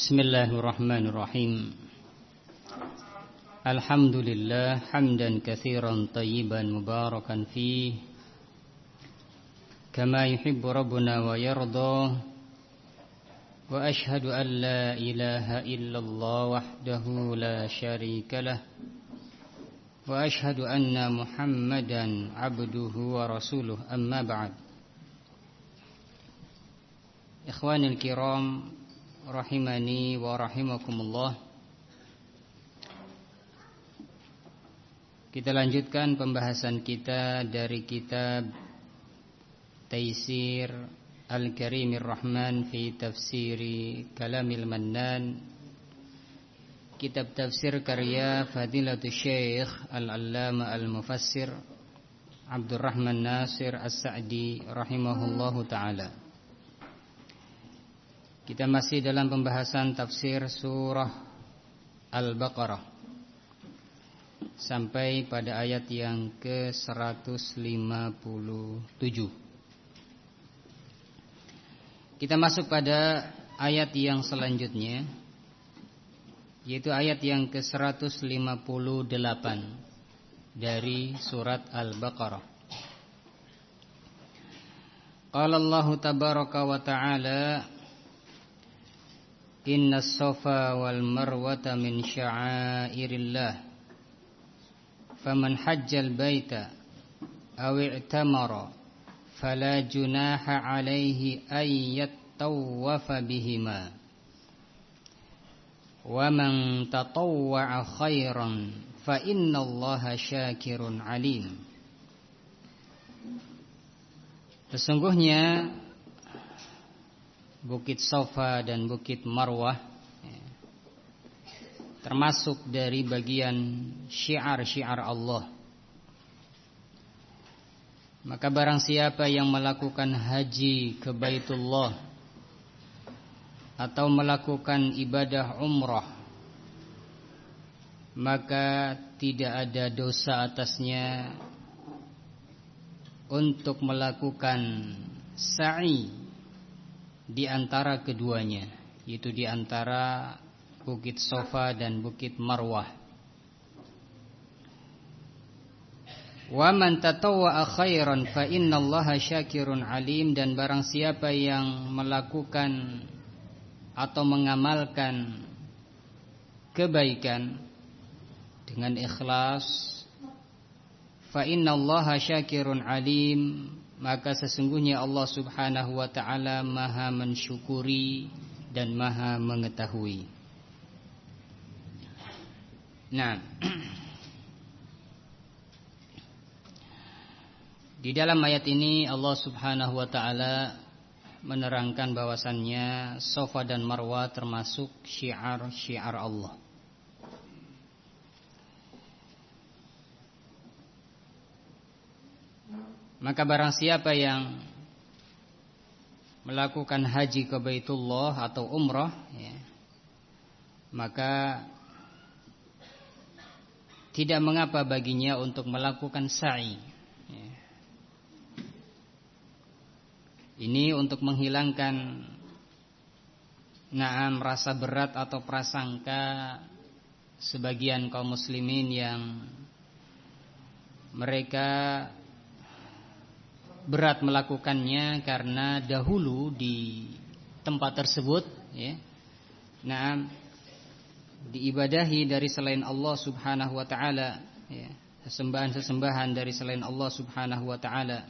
Bismillahirrahmanirrahim. Alhamdulillah hamdan katsiran tayyiban mubarakan fih kama yuhibbu rabbuna wa yarda. Wa ashhadu an la ilaha illallah wahdahu la syarika lah. Wa ashhadu anna Muhammadan abduhu wa rasuluh. Amma ba'd. Ikhwanil kiram rahimani wa rahimakumullah. Kita lanjutkan pembahasan kita dari kitab Taisir Al-Karimir Rahman fi Tafsiri Kalamil Mannan, kitab tafsir karya Fadilatul Syekh Al-Allama Al-Mufassir Abdurrahman Nasir As-Sa'di rahimahullahu ta'ala. Kita masih dalam pembahasan tafsir surah Al-Baqarah sampai pada ayat yang ke-157. Kita masuk pada ayat yang selanjutnya, yaitu ayat yang ke-158 dari surat Al-Baqarah. Qala Allah tabaraka wa ta'ala, Inna as-safa wal marwata min sya'airillah faman hajjal baita aw i'tamara fala junaha alaihi ay yattawwafa bihima wa man tatawwa'a khairan fa innallaha syakirun alim. Sesungguhnya Bukit Safa dan Bukit Marwah termasuk dari bagian syiar-syiar Allah. Maka barang siapa yang melakukan haji ke Baitullah atau melakukan ibadah umrah, maka tidak ada dosa atasnya untuk melakukan sa'i di antara keduanya, yaitu di antara Bukit Safa dan Bukit Marwah. Wa man tatawwa'a khairan fa innallaha syakirun alim. Dan barang siapa yang melakukan atau mengamalkan kebaikan dengan ikhlas, fa innallaha syakirun alim, maka sesungguhnya Allah subhanahu wa ta'ala maha mensyukuri dan maha mengetahui. Nah, di dalam ayat ini Allah subhanahu wa ta'ala menerangkan bahwasannya Safa dan Marwah termasuk syiar-syiar Allah. Maka barang siapa yang melakukan haji ke Baitullah atau umrah, maka tidak mengapa baginya untuk melakukan sa'i. Ini untuk menghilangkan rasa berat atau prasangka sebagian kaum muslimin yang mereka berat melakukannya karena dahulu di tempat tersebut diibadahi dari selain Allah subhanahu wa ta'ala, sesembahan-sesembahan dari selain Allah subhanahu wa ta'ala,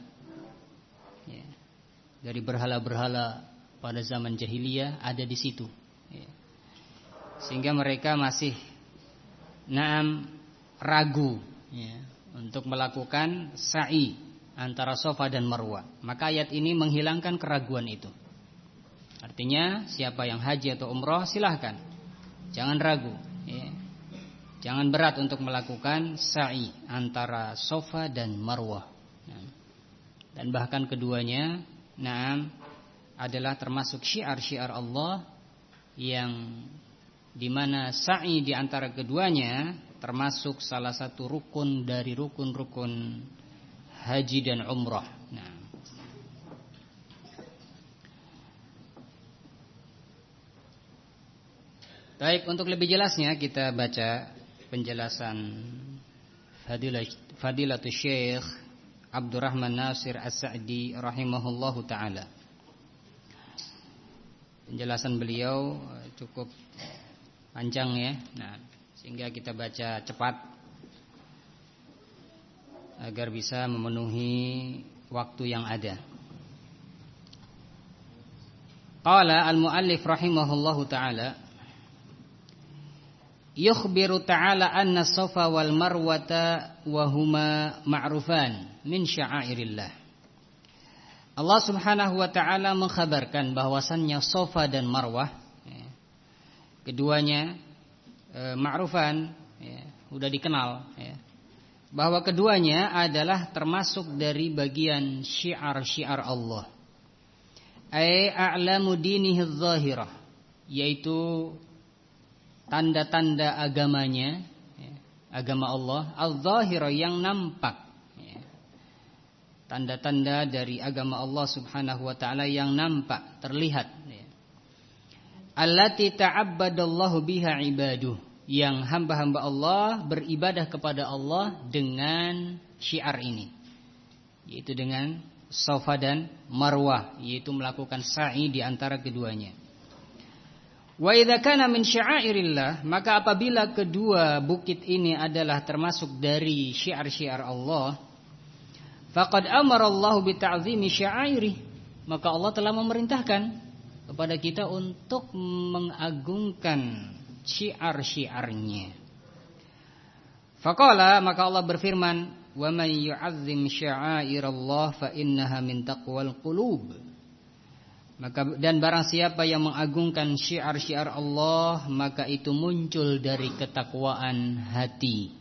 dari berhala-berhala pada zaman jahiliyah ada di situ, sehingga mereka masih ragu untuk melakukan sa'i antara Safa dan Marwah. Maka ayat ini menghilangkan keraguan itu. Artinya siapa yang haji atau umrah silahkan, jangan ragu, jangan berat untuk melakukan sa'i antara Safa dan Marwah. Dan bahkan keduanya adalah termasuk syiar-syiar Allah, yang dimana sa'i di antara keduanya termasuk salah satu rukun dari rukun-rukun haji dan umrah. Baik, untuk lebih jelasnya kita baca penjelasan Fadilatul Syekh Abdurrahman Nasir As-Sa'di rahimahullahu taala. Penjelasan beliau cukup panjang ya. Nah, sehingga kita baca cepat agar bisa memenuhi waktu yang ada. Qala al-muallif rahimahullahu taala, yukhbiru ta'ala anna Safa wal Marwata wa huma ma'rufan min sya'airillah. Allah Subhanahu wa taala mengkhabarkan bahwasannya Safa dan Marwah keduanya ma'rufan, sudah dikenal bahwa keduanya adalah termasuk dari bagian syiar-syiar Allah. Ai a'lamu dinihi adh-dhahirah, yaitu tanda-tanda agamanya, agama Allah, adh-dhahirah yang nampak. Tanda-tanda dari agama Allah Subhanahu wa taala yang nampak, terlihat. Allati ta'abbadallahu biha ibaduh, yang hamba-hamba Allah beribadah kepada Allah dengan syiar ini, yaitu dengan Safa dan Marwah, yaitu melakukan sa'i di antara keduanya. Wa idza kana min sya'airillah, maka apabila kedua bukit ini adalah termasuk dari syiar-syiar Allah, faqad amara Allah bi ta'zimi sya'airih, maka Allah telah memerintahkan kepada kita untuk mengagungkan syiar-syiarnya. Faqala, maka Allah berfirman, wa man yu'azzim sya'airallah fa innaha min taqwal qulub. Maka dan barang siapa yang mengagungkan syiar-syiar Allah, maka itu muncul dari ketakwaan hati.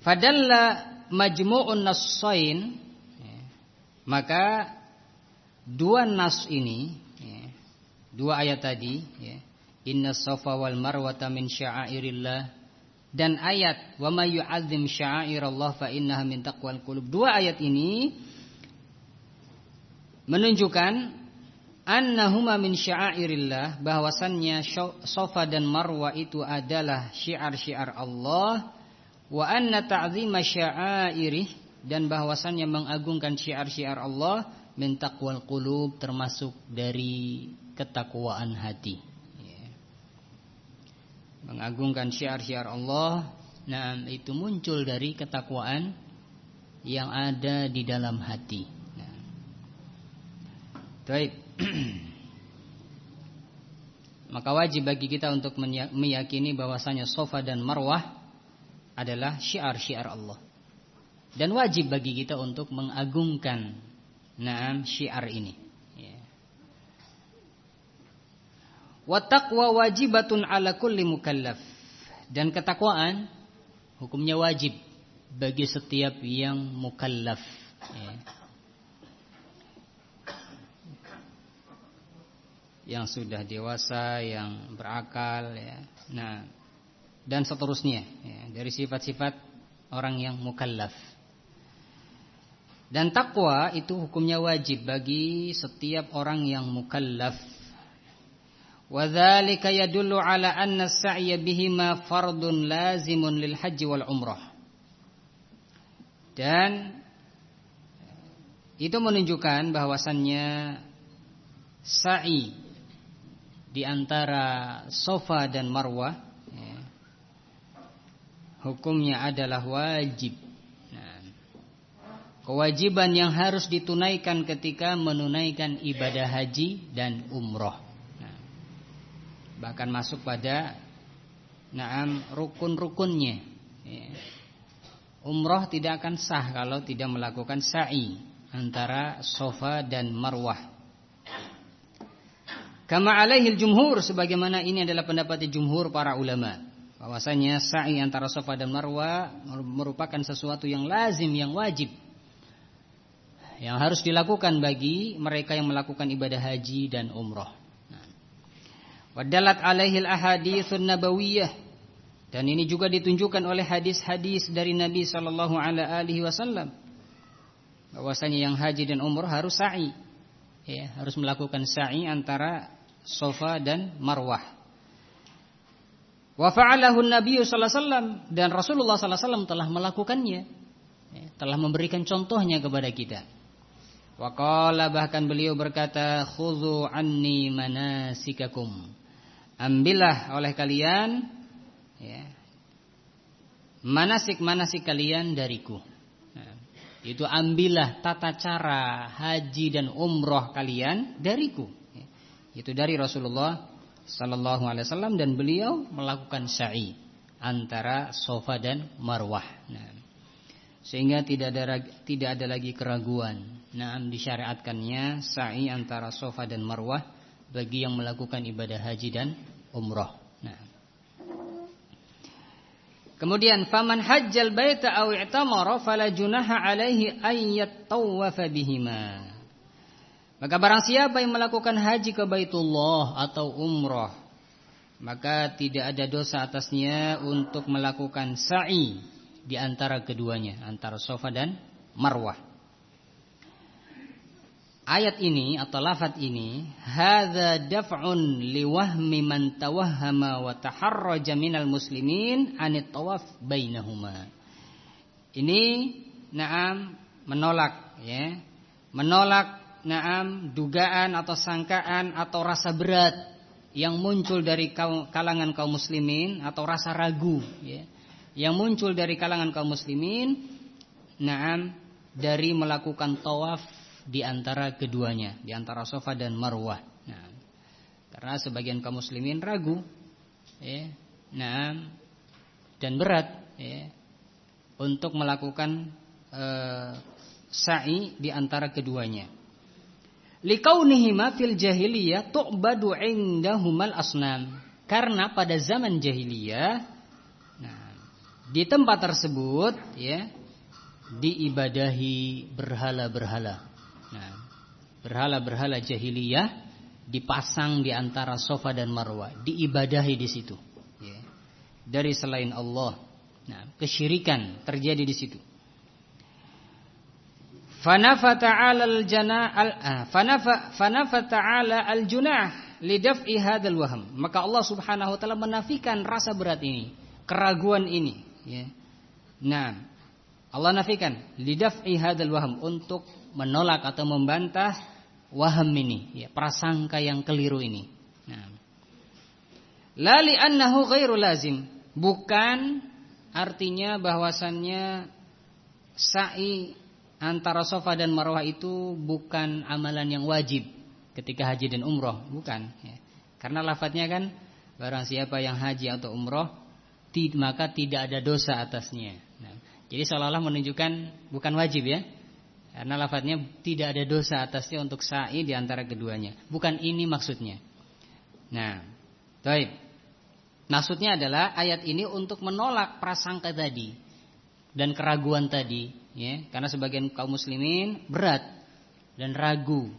Fadalla majmu'un nassain, maka dua nas ini, dua ayat tadi, inna Safa wal Marwata min sya'airillah, dan ayat wa may yu'azzim sya'airallah fa innaha min taqwal qulub. Dua ayat ini menunjukkan annahuma min sya'airillah, bahwasannya Safa dan Marwah itu adalah syiar-syiar Allah, wa anna ta'zima sya'airih, dan bahwasannya mengagungkan syiar-syiar Allah min taqwal qulub, termasuk dari ketakwaan hati. Mengagungkan syiar-syiar Allah, nah itu muncul dari ketakwaan yang ada di dalam hati. Baik. Maka wajib bagi kita untuk meyakini bahwasanya Safa dan Marwah adalah syiar-syiar Allah, dan wajib bagi kita untuk mengagungkan syiar ini. Wa taqwa wajibatun ala kulli mukallaf, dan ketakwaan hukumnya wajib bagi setiap yang mukallaf, yang sudah dewasa, yang berakal, nah dan seterusnya, dari sifat-sifat orang yang mukallaf. Dan takwa itu hukumnya wajib bagi setiap orang yang mukallaf. Wa dzalika yadullu ala anna as-sa'ya bihima fardun lazimun lil haji wal umrah. Dan itu menunjukkan bahwasannya sa'i di antara Safa dan Marwah hukumnya adalah wajib. Kewajiban yang harus ditunaikan ketika menunaikan ibadah haji dan umroh. Bahkan masuk pada rukun-rukunnya. Umroh tidak akan sah kalau tidak melakukan sa'i antara Safa dan Marwah. Kama alaihil jumhur, sebagaimana ini adalah pendapat jumhur para ulama, bahwasanya sa'i antara Safa dan Marwah merupakan sesuatu yang lazim, yang wajib, yang harus dilakukan bagi mereka yang melakukan ibadah haji dan umroh. Wadalat alaihil ahaditsun nabawiyah, dan ini juga ditunjukkan oleh hadis-hadis dari Nabi sallallahu alaihi wasallam, bahwasanya yang haji dan umroh harus sa'i, harus melakukan sa'i antara Safa dan Marwah. Wa fa'alahu Nabi sallallahu alaihi wasallam, dan Rasulullah sallallahu alaihi wasallam telah melakukannya, telah memberikan contohnya kepada kita. Wa qala, bahkan beliau berkata, khudhu anni manasikakum, ambillah oleh kalian manasik kalian dariku. Itu ambillah tata cara haji dan umroh kalian dariku. Itu dari Rasulullah sallallahu alaihi wasallam, dan beliau melakukan sa'i antara Safa dan Marwah. Sehingga tidak ada lagi keraguan. Disyariatkannya sa'i antara Safa dan Marwah bagi yang melakukan ibadah haji dan umroh. Kemudian faman hajjal baita aw i'tamara fala junaha alaihi ay yattawafa bihima. Maka barang siapa yang melakukan haji ke Baitullah atau umrah, maka tidak ada dosa atasnya untuk melakukan sa'i di antara keduanya, antara Safa dan Marwah. Ayat ini atau lafaz ini, hadza daf'un liwahmi man tawahhama wa taharraja minal muslimin anit tawaf bainahuma. Ini menolak menolak dugaan atau sangkaan atau rasa berat yang muncul dari kalangan kaum muslimin, atau rasa ragu yang muncul dari kalangan kaum muslimin dari melakukan tawaf di antara keduanya, di antara Safa dan Marwah. Karena sebagian kaum muslimin ragu dan berat untuk melakukan sa'i di antara keduanya. Likaunihima fil jahiliyah tu'badu indahumal asnam. Karena pada zaman jahiliyah di tempat tersebut diibadahi berhala-berhala. Berhala-berhala jahiliyah dipasang di antara Safa dan Marwah, diibadahi di situ dari selain Allah. Kesyirikan terjadi di situ. Fanafa ta'ala al-junah lidaf'i hadzal waham. Maka Allah Subhanahu wa taala menafikan rasa berat ini, keraguan ini, Allah nafikan lidaf'i hadzal waham, untuk menolak atau membantah waham ini, prasangka yang keliru ini. La li'annahu ghairu lazim, bukan artinya bahwasannya sa'i antara Safa dan Marwah itu bukan amalan yang wajib ketika haji dan umroh, bukan. Karena lafadznya kan, barang siapa yang haji atau umroh maka tidak ada dosa atasnya. Jadi seolah-olah menunjukkan bukan wajib karena lafadznya tidak ada dosa atasnya untuk sa'i di antara keduanya. Bukan ini maksudnya. Baik. Maksudnya adalah ayat ini untuk menolak prasangka tadi dan keraguan tadi, karena sebagian kaum muslimin berat dan ragu,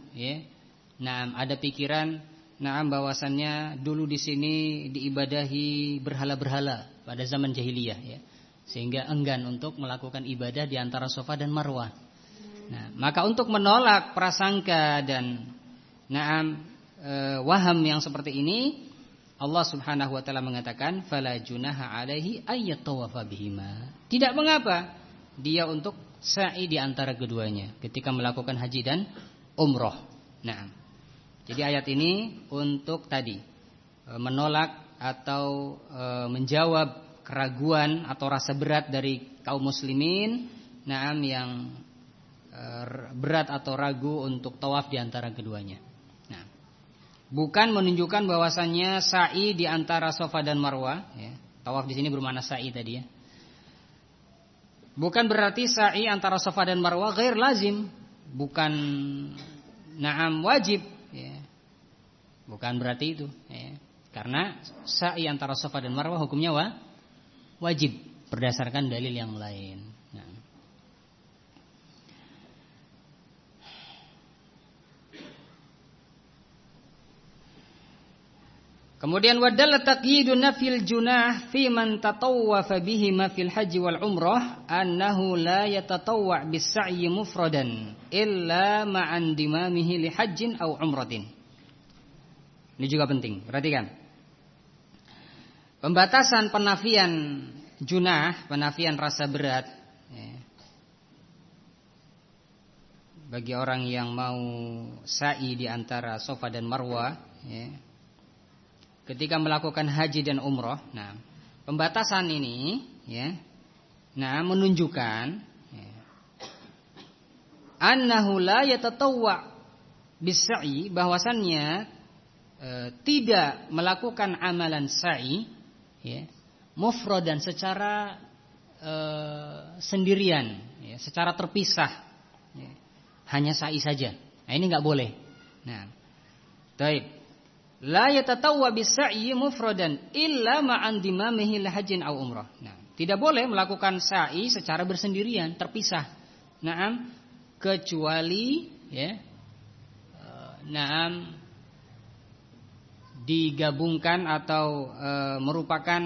ada pikiran, bahwasannya dulu di sini diibadahi berhala-berhala pada zaman jahiliyah, sehingga enggan untuk melakukan ibadah di antara Safa dan Marwah. Maka untuk menolak prasangka dan waham yang seperti ini, Allah Subhanahu wa taala mengatakan fala junaha alaihi ayyatawafa bihima. Tidak mengapa dia untuk sa'i di antara keduanya ketika melakukan haji dan umroh. Jadi ayat ini untuk tadi menolak atau menjawab keraguan atau rasa berat dari kaum muslimin yang berat atau ragu untuk tawaf di antara keduanya. Bukan menunjukkan bahwasannya sa'i di antara Safa dan Marwah, tawaf di sini bermakna sa'i tadi, bukan berarti sa'i antara Safa dan Marwah ghair lazim, bukan wajib, bukan berarti itu, karena sa'i antara Safa dan Marwah hukumnya wajib berdasarkan dalil yang lain. Kemudian wadalla taqyidun nafil junah fi man tatawwafa bihi ma fil haji wal umrah annahu la yatatawwa' bis sa'yi mufradan illa ma'an dimamihi li hajjin aw umratin. Ini juga penting, perhatikan. Pembatasan penafian junah, penafian rasa berat, ya, bagi orang yang mau sa'i di antara Safa dan Marwah, ya, ketika melakukan haji dan umroh. Nah, pembatasan ini, ya, nah, menunjukkan, ya, annahu la yatatawwa bis-sa'i, bahwasannya tidak melakukan amalan sa'i, ya, mufradan secara sendirian, ya, secara terpisah, ya, hanya sa'i saja. Nah, ini nggak boleh. Nah, baik. La yatatawwa bis-sa'i mufradan illa ma'an dimamihi hajjin aw umrah. Nah, tidak boleh melakukan sa'i secara bersendirian, terpisah. Naam, kecuali, ya, naam, digabungkan atau merupakan,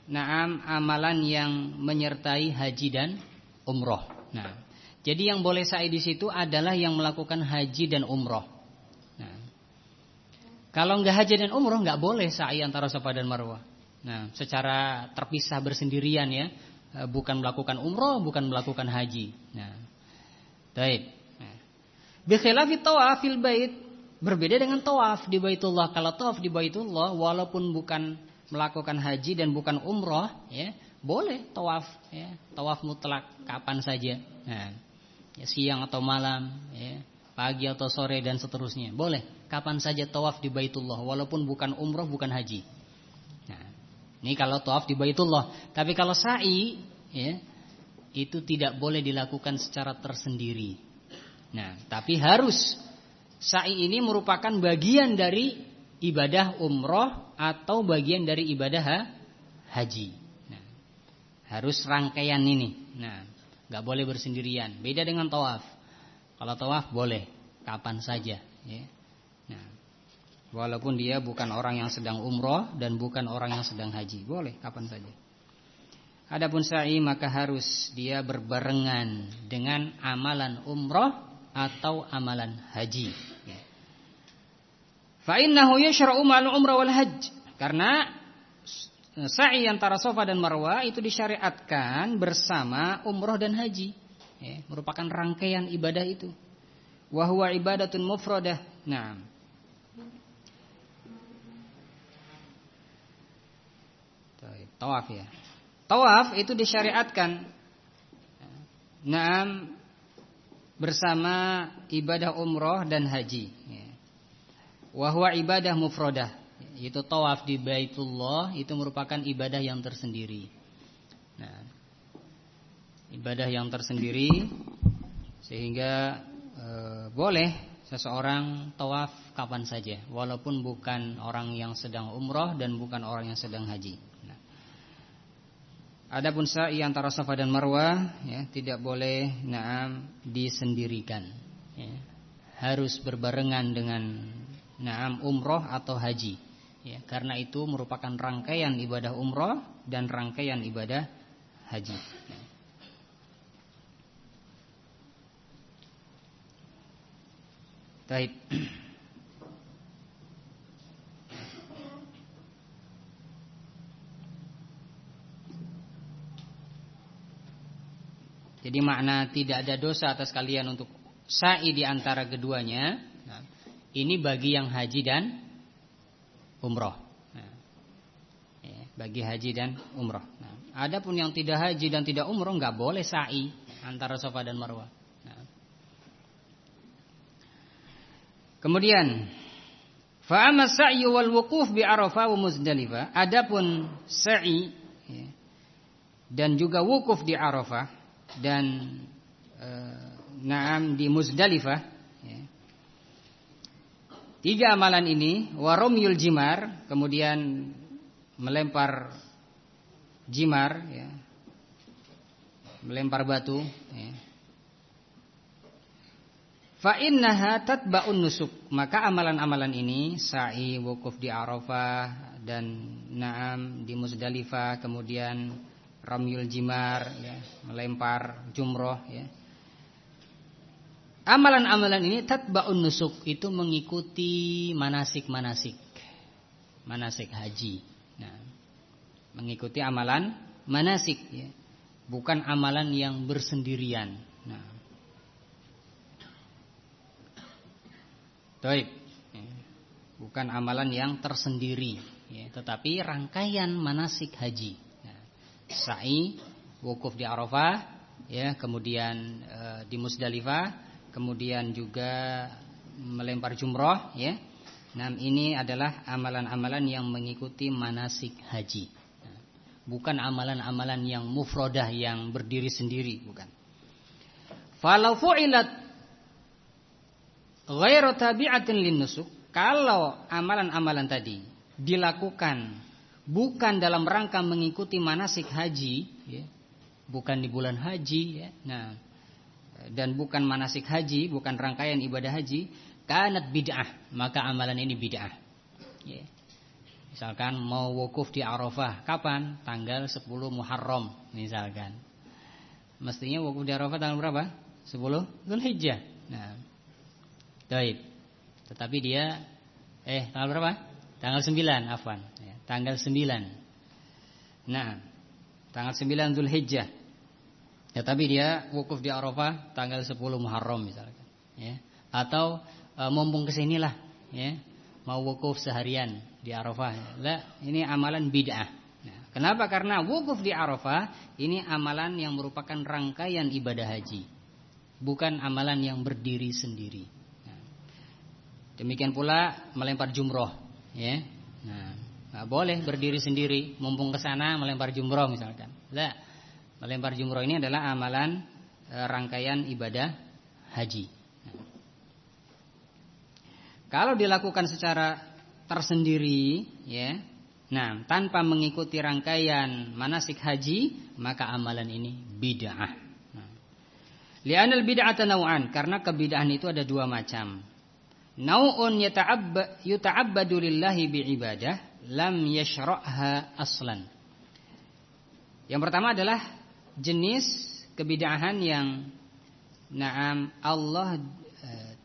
naam, amalan yang menyertai haji dan umroh. Nah, jadi yang boleh sa'i di situ adalah yang melakukan haji dan umroh. Nah, kalau nggak haji dan umroh nggak boleh sa'i antara Safa dan Marwah. Nah, secara terpisah bersendirian, ya, bukan melakukan umroh, bukan melakukan haji. Nah, baik. Nah, bi khilafi tawafil bait, berbeda dengan tawaf di Baitullah. Kalau tawaf di Baitullah walaupun bukan melakukan haji dan bukan umroh, ya, boleh tawaf, ya, tawaf mutlak kapan saja. Nah, ya, siang atau malam, ya, pagi atau sore dan seterusnya. Boleh kapan saja tawaf di Baitullah walaupun bukan umroh, bukan haji. Nah, ini kalau tawaf di Baitullah. Tapi kalau sa'i, ya, itu tidak boleh dilakukan secara tersendiri. Nah, tapi harus, sa'i ini merupakan bagian dari ibadah umroh atau bagian dari ibadah haji. Nah, harus rangkaian ini. Nah, nggak boleh bersendirian. Beda dengan tawaf. Kalau tawaf boleh kapan saja, ya. Nah, walaupun dia bukan orang yang sedang umroh dan bukan orang yang sedang haji, boleh kapan saja. Adapun sa'i maka harus dia berbarengan dengan amalan umroh atau amalan haji. Fa innahu yashra'u ma'al umrah wal hajj. Karena sa'i antara Safa dan Marwah itu disyariatkan bersama umroh dan haji, ya, merupakan rangkaian ibadah itu. Wa huwa ibadatun mufradah. Nah, tawaf, ya. Tawaf itu disyariatkan, nah, bersama ibadah umroh dan haji, ya. Wa huwa ibadah mufradah, yaitu tawaf di Baitullah itu merupakan ibadah yang tersendiri. Nah, ibadah yang tersendiri sehingga boleh seseorang tawaf kapan saja walaupun bukan orang yang sedang umroh dan bukan orang yang sedang haji. Nah, adapun sa'i antara Safa dan Marwah, ya, tidak boleh, naam, disendirikan, ya. Harus berbarengan dengan, naam, umroh atau haji, ya, karena itu merupakan rangkaian ibadah umroh dan rangkaian ibadah haji. Baik. Jadi makna tidak ada dosa atas kalian untuk sa'i di antara keduanya. Nah, ini bagi yang haji dan umroh. Nah, ya, bagi haji dan umroh. Nah, adapun yang tidak haji dan tidak umroh nggak boleh sa'i antara Safa dan Marwah. Nah, kemudian, fa amma sa'i wal wuquf bi Arafah wa Muzdalifah. Adapun sa'i, ya, dan juga wukuf di Arafah dan naam di Muzdalifah, ya. Tiga amalan ini, wa ramyul jimar, kemudian melempar jimar, ya, melempar batu, ya. Fa innaha tatba'un nusuk, maka amalan-amalan ini, sa'i, wukuf di Arafah dan naam di Muzdalifah, kemudian ramyul jimar, ya, melempar jumroh, ya. Amalan-amalan ini tatba'un nusuk, itu mengikuti manasik-manasik, manasik haji. Nah, mengikuti amalan manasik, ya. Bukan amalan yang bersendirian. Nah, baik, ya. Bukan amalan yang tersendiri, ya. Tetapi rangkaian manasik haji. Nah, sa'i, wukuf di Arafah, ya, kemudian di Musdalifah, kemudian juga melempar jumroh, ya. Nah, ini adalah amalan-amalan yang mengikuti manasik haji. Bukan amalan-amalan yang mufradah yang berdiri sendiri, bukan. Falau fu'ilat ghairu tabi'atin linnusuk, kalau amalan-amalan tadi dilakukan bukan dalam rangka mengikuti manasik haji, ya, bukan di bulan haji, ya. Nah, dan bukan manasik haji, bukan rangkaian ibadah haji, kanat bid'ah, maka amalan ini bid'ah, ya. Misalkan mau wukuf di Arafah, kapan? Tanggal 10 Muharram misalkan. Mestinya wukuf di Arafah tanggal berapa? 10 Dzulhijjah. Nah, baik. Tetapi dia tanggal berapa? Tanggal 9, afwan, ya, tanggal 9. Nah, tanggal 9 Dzulhijjah. Ya, tapi dia wukuf di Arafah tanggal 10 Muharram misalkan, ya. Atau mumpung kesinilah, ya, mau wukuf seharian di Arafah. Lah, ini amalan bid'ah. Nah, kenapa? Karena wukuf di Arafah ini amalan yang merupakan rangkaian ibadah haji, bukan amalan yang berdiri sendiri. Nah, demikian pula melempar jumroh, ya. Nah, nggak boleh berdiri sendiri, mumpung kesana melempar jumroh misalkan. Lah, melempar jumroh ini adalah amalan rangkaian ibadah haji. Nah, kalau dilakukan secara tersendiri, ya, nah, tanpa mengikuti rangkaian manasik haji, maka amalan ini bid'ah. Nah, li'anal bid'ata naw'an, karena kebid'ahan itu ada dua macam. Nau'un yuta'abbadu lillahi bi'ibadah lam yashra'ha aslan. Yang pertama adalah jenis kebid'ahan yang na'am Allah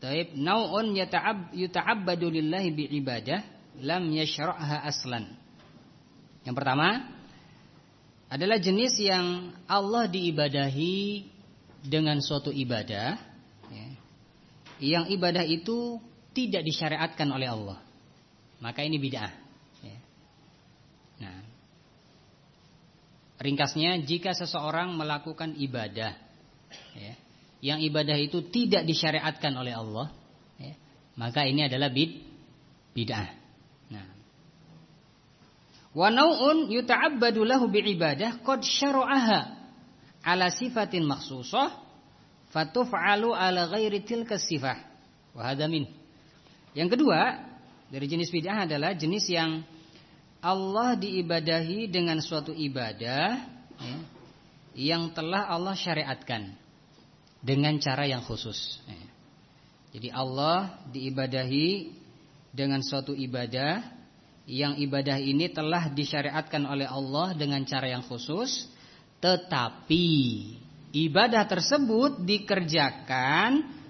taib nau'un yuta'abbadu lillahi bi'ibadah lam yashra'ha aslan. Yang pertama adalah jenis yang Allah diibadahi dengan suatu ibadah, ya, yang ibadah itu tidak disyariatkan oleh Allah, maka ini bid'ah, ya. Nah, ringkasnya, jika seseorang melakukan ibadah, ya, yang ibadah itu tidak disyariatkan oleh Allah, ya, maka ini adalah bid'ah. Nah, wa nau'un yuta'abbadu lahu bi'ibadah qad syara'aha ala sifatin makhsusah fatuf'alu ala ghairi tilka sifah wa hadha min. Yang kedua dari jenis bid'ah adalah jenis yang Allah diibadahi dengan suatu ibadah, ya, yang telah Allah syariatkan dengan cara yang khusus. Jadi Allah diibadahi dengan suatu ibadah, yang ibadah ini telah disyariatkan oleh Allah dengan cara yang khusus, tetapi ibadah tersebut dikerjakan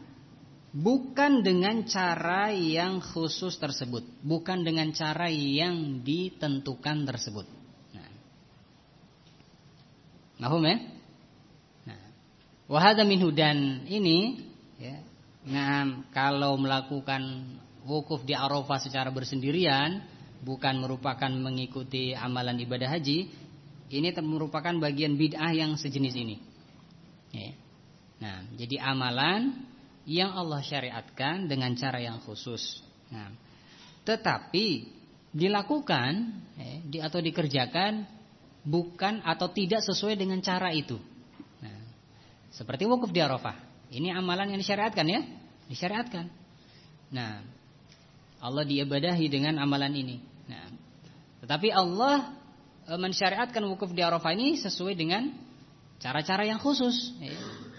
bukan dengan cara yang khusus tersebut, bukan dengan cara yang ditentukan tersebut. Nah, mahum, ya? Wahada minhu, dan ini, ya, nah, kalau melakukan wukuf di Arafah secara bersendirian, bukan merupakan mengikuti amalan ibadah haji, ini merupakan bagian bid'ah yang sejenis ini, ya. Nah, jadi amalan yang Allah syariatkan dengan cara yang khusus, nah, tetapi dilakukan, ya, atau dikerjakan bukan atau tidak sesuai dengan cara itu. Seperti wukuf di Arafah, ini amalan yang disyariatkan, ya, disyariatkan. Nah, Allah diibadahi dengan amalan ini. Nah, tetapi Allah mensyariatkan wukuf di Arafah ini sesuai dengan cara-cara yang khusus.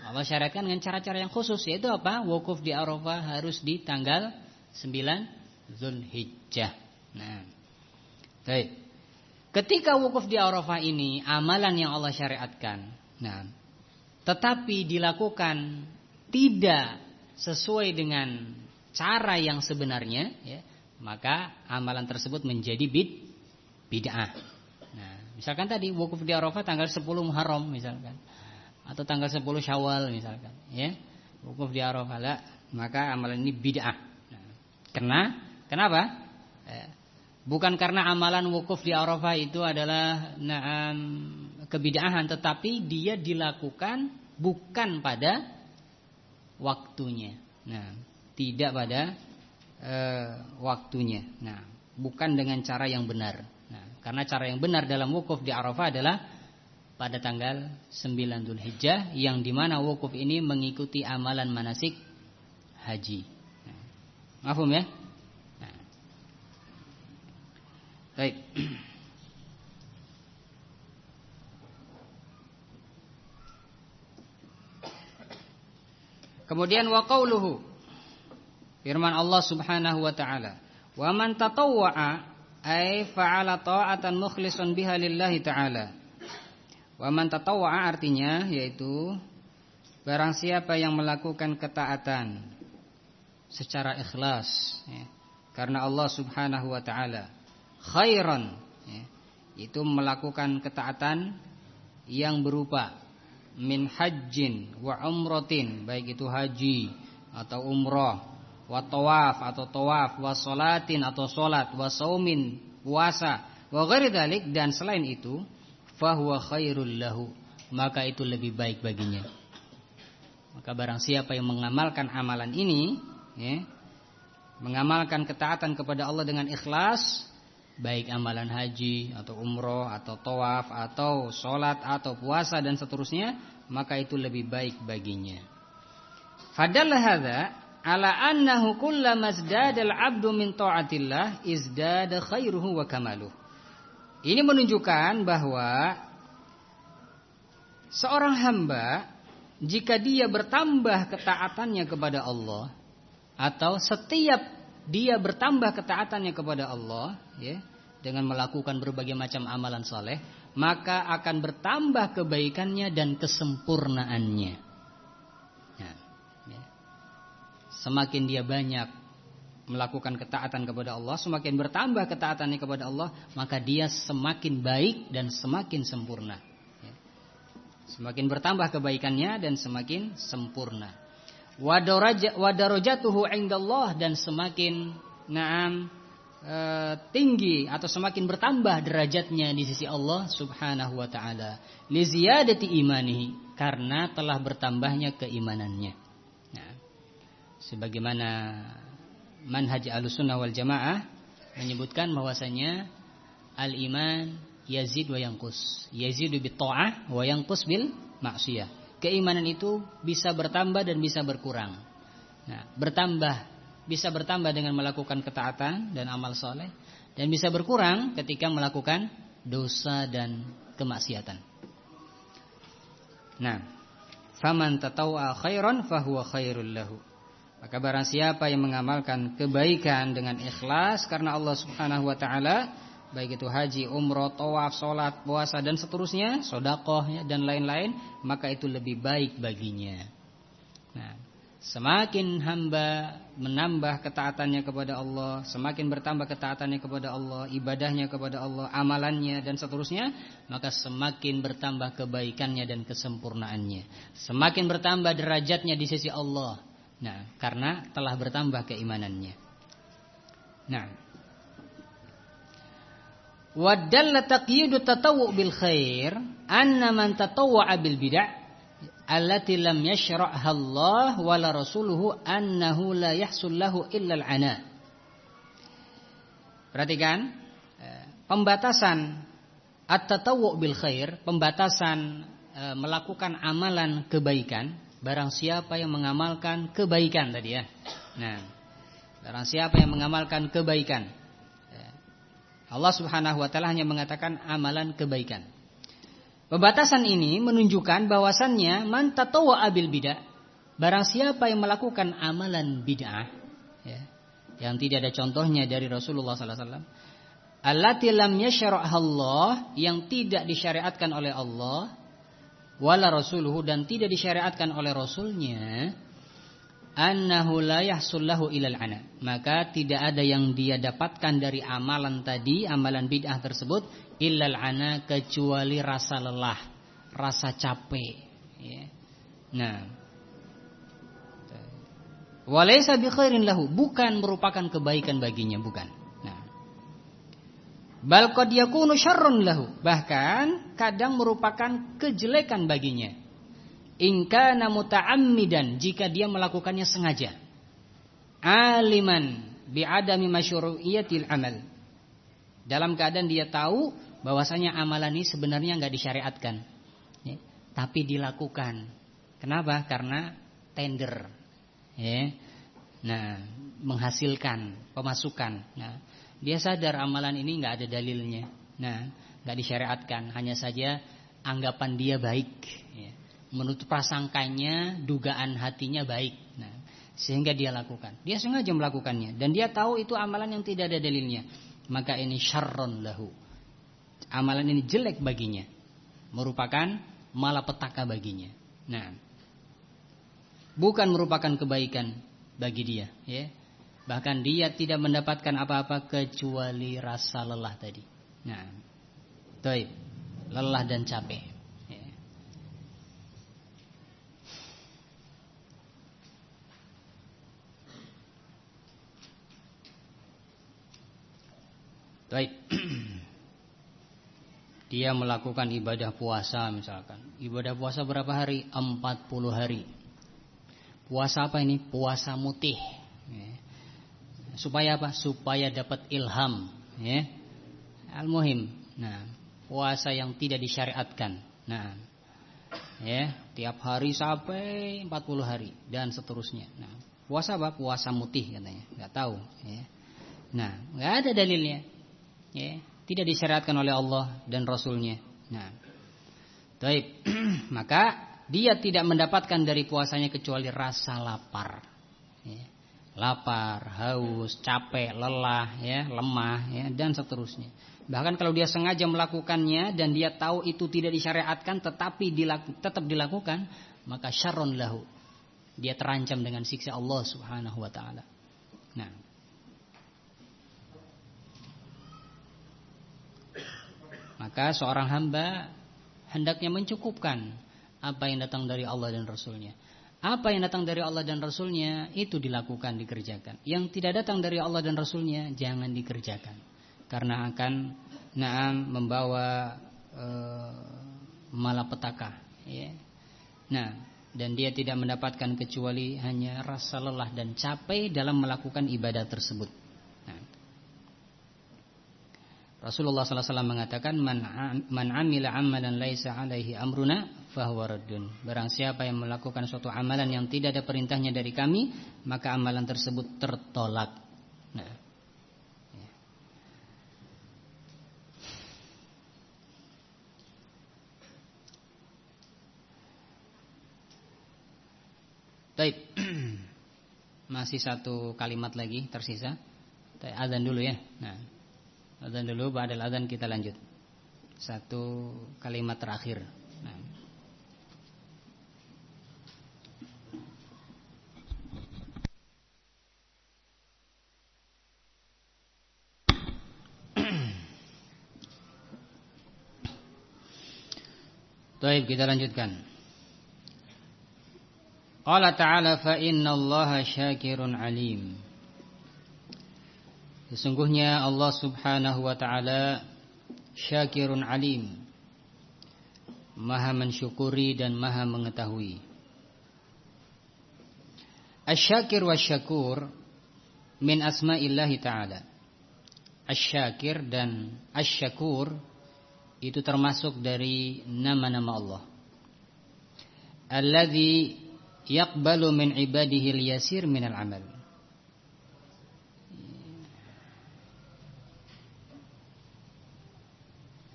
Allah syariatkan dengan cara-cara yang khusus, yaitu apa? Wukuf di Arafah harus di tanggal 9 Dzulhijjah. Nah, baik. Ketika wukuf di Arafah ini amalan yang Allah syariatkan, nah, tetapi dilakukan tidak sesuai dengan cara yang sebenarnya, ya, maka amalan tersebut menjadi bid'ah. Nah, misalkan tadi wukuf di Arafah tanggal 10 Muharram misalkan, atau tanggal 10 Syawal misalkan, ya. Wukuf di Arafah lah, maka amalan ini bid'ah. Nah, kenapa? Bukan karena amalan wukuf di Arafah itu adalah kebid'ahan, tetapi dia dilakukan bukan pada waktunya. Nah, tidak pada waktunya. Nah, bukan dengan cara yang benar. Nah, karena cara yang benar dalam wukuf di Arafah adalah pada tanggal 9 Dzulhijjah, yang dimana wukuf ini mengikuti amalan manasik haji. Nah, mafhum ya? Nah. Baik. Kemudian wa qauluhu, firman Allah Subhanahu wa taala, wa man tatawwa'a ay fa'ala ta'atan mukhlishan biha lillahi ta'ala. Wa man tatawwa'a artinya yaitu barang siapa yang melakukan ketaatan secara ikhlas, ya, karena Allah Subhanahu wa taala, khairan, ya, itu melakukan ketaatan yang berupa min hajjin wa umratin, baik itu haji atau umrah, wa tawaf atau tawaf, wa sholatin atau sholat, wa saumin puasa, wa ghairi dzalik, dan selain itu, fahuwa khairul lahu, maka itu lebih baik baginya. Maka barang siapa yang mengamalkan amalan ini, ya, mengamalkan ketaatan kepada Allah dengan ikhlas, baik amalan haji atau umroh atau tawaf atau sholat atau puasa dan seterusnya, maka itu lebih baik baginya. Fadalla hadza ala annahu kullama izdada al-'abdu min ta'atillah izdada khairuhu wa kamaluhu. Ini menunjukkan bahwa seorang hamba jika dia bertambah ketaatannya kepada Allah, atau setiap dia bertambah ketaatannya kepada Allah, ya, dengan melakukan berbagai macam amalan soleh, maka akan bertambah kebaikannya dan kesempurnaannya. Nah, ya. Semakin dia banyak melakukan ketaatan kepada Allah, semakin bertambah ketaatannya kepada Allah, maka dia semakin baik dan semakin sempurna. Ya. Semakin bertambah kebaikannya dan semakin sempurna. Wa darajatuhu 'indallah, dan semakin tinggi atau semakin bertambah derajatnya di sisi Allah Subhanahu wa taala, li ziyadati imanihi, karena telah bertambahnya keimanannya. Nah, sebagaimana manhaj Ahlussunnah wal Jamaah menyebutkan bahwasanya al-iman yazid wa yanqus, yazidu bit ta'ah wa yanqus bil ma'siyah. Keimanan itu bisa bertambah dan bisa berkurang. Nah, bisa bertambah dengan melakukan ketaatan dan amal soleh, dan bisa berkurang ketika melakukan dosa dan kemaksiatan. Nah, faman tatawwa khairan fahuwa khairul lahu. Maka barang siapa yang mengamalkan kebaikan dengan ikhlas karena Allah Subhanahu wa taala, baik itu haji, umrah, tawaf, sholat, puasa dan seterusnya, sedekah, ya, dan lain-lain, maka itu lebih baik baginya. Nah, semakin hamba menambah ketaatannya kepada Allah, semakin bertambah ketaatannya kepada Allah, ibadahnya kepada Allah, amalannya dan seterusnya, maka semakin bertambah kebaikannya dan kesempurnaannya, semakin bertambah derajatnya di sisi Allah. Nah, karena telah bertambah keimanannya. Nah, wa dalla taqyidu tatawwu bil khair anna man tatawwa'a bil bid'ah allati lam yashra'ha Allah wa la rasuluhu annahu la yahsul lahu illa al-'ana. Perhatikan pembatasan at-tatawwu bil khair, pembatasan melakukan amalan kebaikan, barang siapa yang mengamalkan kebaikan tadi, ya. Nah, barang siapa yang mengamalkan kebaikan, Allah Subhanahu wa taala hanya mengatakan amalan kebaikan. Pembatasan ini menunjukkan bahwasannya man tatawwa'a bil bid'ah, barang siapa yang melakukan amalan bid'ah, ya, yang tidak ada contohnya dari Rasulullah sallallahu alaihi wasallam, allati lam yasyara'ha Allah, yang tidak disyariatkan oleh Allah, wala rasuluhu, dan tidak disyariatkan oleh rasulnya, annahu la yahsul lahu ilal ana, maka tidak ada yang dia dapatkan dari amalan tadi, amalan bid'ah tersebut, illal ana, kecuali rasa lelah, rasa capek, ya. Nah, walaysa bi khairin lahu, bukan merupakan kebaikan baginya, bukan. Nah, bal qad yakunu syarrun lahu, bahkan kadang merupakan kejelekan baginya. In kana muta'ammidan, jika dia melakukannya sengaja. Aliman bi adami masyru'iyatil amal, dalam keadaan dia tahu bahwasanya amalan ini sebenarnya enggak disyariatkan, ya, tapi dilakukan. Kenapa? Karena tender, ya. Nah, menghasilkan pemasukan. Nah, dia sadar amalan ini enggak ada dalilnya. Nah, enggak disyariatkan, hanya saja anggapan dia baik, ya. Menurut prasangkanya, dugaan hatinya baik. Nah, sehingga dia lakukan. Dia sengaja melakukannya dan dia tahu itu amalan yang tidak ada dalilnya. Maka ini syarrun lahu. Amalan ini jelek baginya, merupakan malapetaka baginya. Nah, bukan merupakan kebaikan bagi dia, ya. Bahkan dia tidak mendapatkan apa-apa kecuali rasa lelah tadi. Nah, baik, lelah dan capek. Baik. Dia melakukan ibadah puasa misalkan. Ibadah puasa berapa hari? 40 hari. Puasa apa ini? Puasa mutih. Supaya apa? Supaya dapat ilham, ya. Al-muhim. Nah, puasa yang tidak disyariatkan. Nah, ya, tiap hari sampai 40 hari dan seterusnya. Nah, puasa apa? Puasa mutih katanya. Enggak tahu, ya. Nah, enggak ada dalilnya. Ya, tidak disyariatkan oleh Allah dan Rasulnya. Nah, baik. Maka dia tidak mendapatkan dari puasanya kecuali rasa lapar, ya. Lapar, haus, capek, lelah, ya, lemah, ya, dan seterusnya. Bahkan kalau dia sengaja melakukannya dan dia tahu itu tidak disyariatkan tetapi tetap dilakukan, maka syarrun lahu. Dia terancam dengan siksa Allah Subhanahu wa taala. Nah, maka seorang hamba hendaknya mencukupkan apa yang datang dari Allah dan Rasulnya. Apa yang datang dari Allah dan Rasulnya itu dilakukan, dikerjakan. Yang tidak datang dari Allah dan Rasulnya jangan dikerjakan, karena akan membawa malapetaka, ya. Nah, dan dia tidak mendapatkan kecuali hanya rasa lelah dan capek dalam melakukan ibadah tersebut. Rasulullah SAW mengatakan, man amila amalan laisa alaihi amruna fahuwa raddun. Barang siapa yang melakukan suatu amalan yang tidak ada perintahnya dari kami, maka amalan tersebut tertolak. Nah, ya. Baik. Masih satu kalimat lagi tersisa. Azan dulu ya. Nah, azan dulu, ba'dal azan kita lanjut. Satu kalimat terakhir. Nah. Baik, kita lanjutkan. Qala ta'ala fa innallaha syakirun alim. Sesungguhnya Allah Subhanahu wa taala syakirun alim, maha mensyukuri dan maha mengetahui. Asy-syakir wasyakur min asma'illahi ta'ala. Asy-syakir dan asy-syakur itu termasuk dari nama-nama Allah. Alladzi yaqbalu min ibadihi al-yasir minal amal.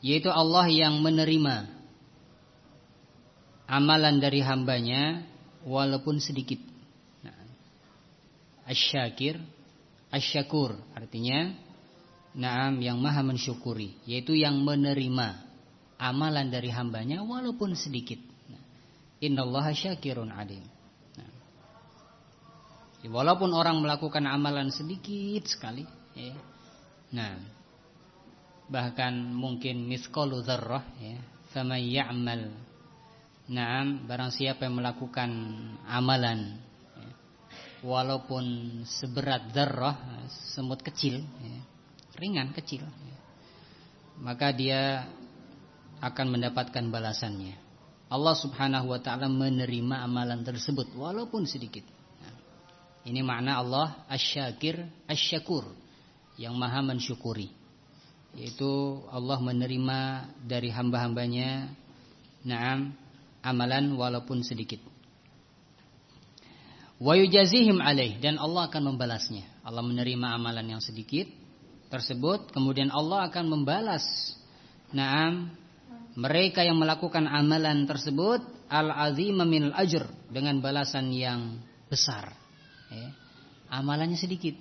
Yaitu Allah yang menerima amalan dari hambanya walaupun sedikit. Nah, asy-syakir, asy-syakur artinya yang maha mensyukuri, yaitu yang menerima amalan dari hambanya walaupun sedikit. Innallaha syakirun alim. Nah. Walaupun orang melakukan amalan sedikit sekali, ya. Nah, bahkan mungkin mithqalu dzarrah, ya. Faman ya'mal, na'am, barang siapa yang melakukan amalan, ya, walaupun seberat dzarrah, semut kecil, ya, ringan kecil, ya, maka dia akan mendapatkan balasannya. Allah Subhanahu wa ta'ala menerima amalan tersebut walaupun sedikit. Ini makna Allah Asy-Syakir, Asy-Syakur, yang maha mensyukuri. Yaitu Allah menerima dari hamba-hambanya, na'am, amalan walaupun sedikit. Wa yujazihim alaih, dan Allah akan membalasnya. Allah menerima amalan yang sedikit tersebut, kemudian Allah akan membalas, na'am, mereka yang melakukan amalan tersebut al-azima minal ajr, dengan balasan yang besar. Ya, amalannya sedikit,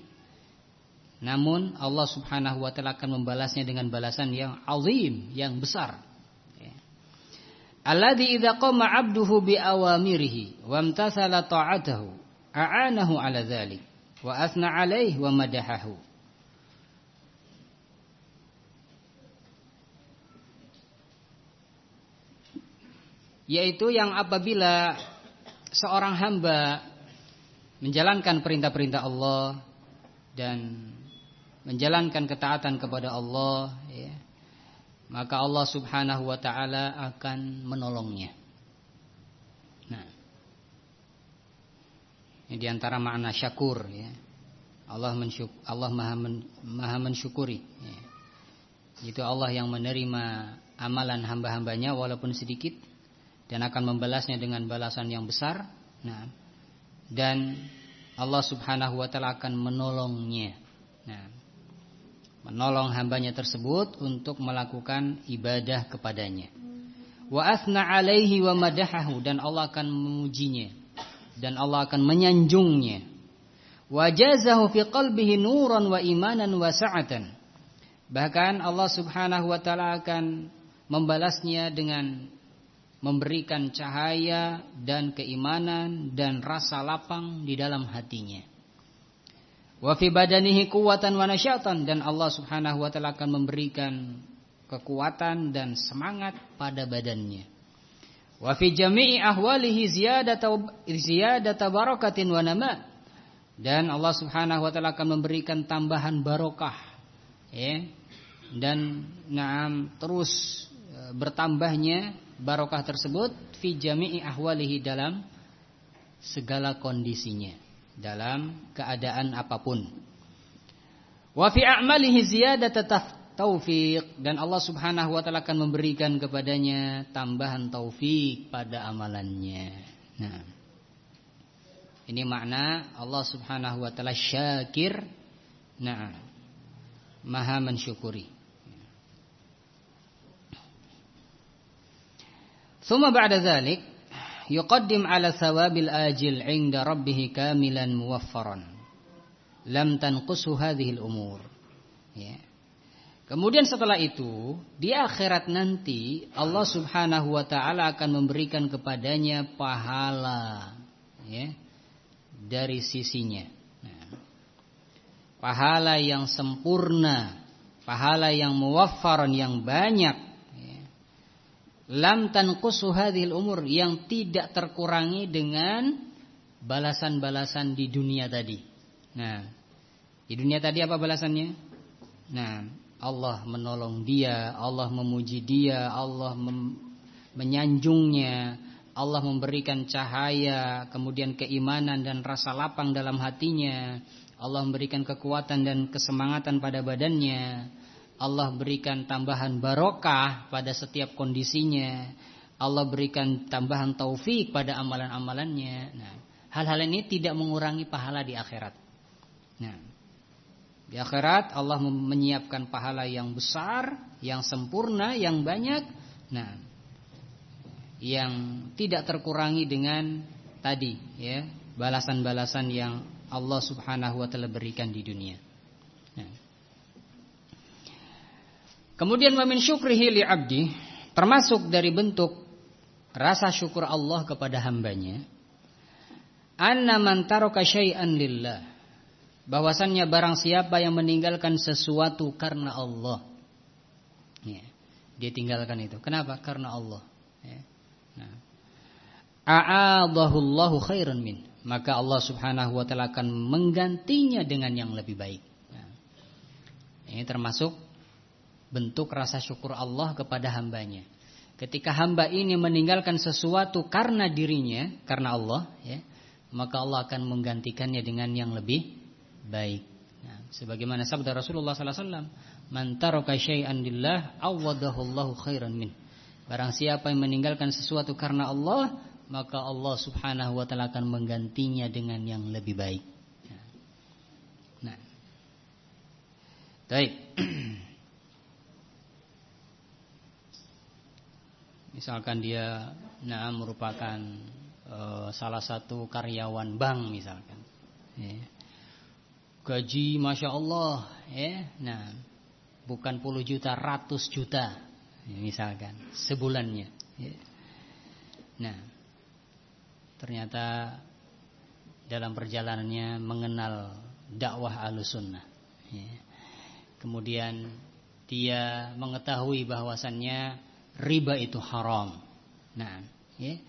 namun Allah Subhanahu wa ta'ala akan membalasnya dengan balasan yang azim, yang besar. Ya. Alladzi idza qama 'abduhu bi awamirihi wa imtathala ta'atahu a'anahu 'ala dzalik wa athna 'alaihi wa madahahu. Yaitu yang apabila seorang hamba menjalankan perintah-perintah Allah dan menjalankan ketaatan kepada Allah, ya, maka Allah Subhanahu wa ta'ala akan menolongnya. Nah, ini diantara makna syakur, ya. Allah maha mensyukuri, ya. Itu Allah yang menerima amalan hamba-hambanya walaupun sedikit dan akan membalasnya dengan balasan yang besar. Nah, dan Allah Subhanahu wa ta'ala akan menolongnya. Nah, menolong hambanya tersebut untuk melakukan ibadah kepadanya. Wa athna 'alaihi wa madahahu, dan Allah akan memujinya dan Allah akan menyanjungnya. Wa jazahu fi qalbihi nuran wa imanan wa sa'atan. Bahkan Allah Subhanahu wa ta'ala akan membalasnya dengan memberikan cahaya dan keimanan dan rasa lapang di dalam hatinya. Wa fi badanihi quwwatan wa nasyatan, dan Allah Subhanahu wa ta'ala akan memberikan kekuatan dan semangat pada badannya. Wa fi jami'i ahwalihi ziyadata barakatin wa nama, dan Allah Subhanahu wa ta'ala akan memberikan tambahan barokah, ya, dan na'am, terus bertambahnya barokah tersebut fi jami'i ahwalihi, dalam segala kondisinya, dalam keadaan apapun. Wa fi a'malihi ziyadata taufiq, dan Allah Subhanahu wa ta'ala akan memberikan kepadanya tambahan taufik pada amalannya. Nah, ini makna Allah Subhanahu wa ta'ala syakir, nah, maha mensyukuri. Thumma ba'da dzalik yuqaddim 'ala thawabil ajil 'inda rabbih kamilan muwaffaran lam tanqusu hadhihi al-umur. Ya. Kemudian setelah itu, di akhirat nanti Allah Subhanahu wa ta'ala akan memberikan kepadanya pahala, ya, dari sisinya. Nah, pahala yang sempurna, pahala yang muwaffaran, yang banyak. Lam tanqusu hadhil umur, yang tidak terkurangi dengan balasan-balasan di dunia tadi. Nah, di dunia tadi apa balasannya? Nah, Allah menolong dia, Allah memuji dia, Allah menyanjungnya, Allah memberikan cahaya, kemudian keimanan dan rasa lapang dalam hatinya, Allah memberikan kekuatan dan kesemangatan pada badannya, Allah berikan tambahan barokah pada setiap kondisinya, Allah berikan tambahan taufik pada amalan-amalannya. Nah, hal-hal ini tidak mengurangi pahala di akhirat. Nah, di akhirat Allah menyiapkan pahala yang besar, yang sempurna, yang banyak. Nah, yang tidak terkurangi dengan tadi, ya, balasan-balasan yang Allah Subhanahu wa ta'ala berikan di dunia. Nah, kemudian wa min syukrihi li 'abdi, termasuk dari bentuk rasa syukur Allah kepada hambanya, anna man taraka syai'an lillah, bahwasannya barang siapa yang meninggalkan sesuatu karena Allah, ya, dia tinggalkan itu. Kenapa? Karena Allah. Ya. Nah, a'adahullahu khairan min, maka Allah Subhanahu wa taala akan menggantinya dengan yang lebih baik. Nah, ini termasuk bentuk rasa syukur Allah kepada hambanya. Ketika hamba ini meninggalkan sesuatu karena dirinya, karena Allah, ya, maka Allah akan menggantikannya dengan yang lebih baik. Nah, sebagaimana sabda Rasulullah sallallahu alaihi wasallam, "Man taraka syai'an lillah awadahullahu khairan min." Barang siapa yang meninggalkan sesuatu karena Allah, maka Allah Subhanahu wa taala akan menggantinya dengan yang lebih baik. Nah. Baik. Misalkan dia merupakan salah satu karyawan bank misalkan, ya. Gaji Masya Allah, ya. Nah, bukan puluh juta, ratus juta, ya, misalkan sebulannya, ya. Nah, ternyata dalam perjalanannya mengenal dakwah Ahlussunnah, ya. Kemudian dia mengetahui bahwasannya riba itu haram. Nah, ya,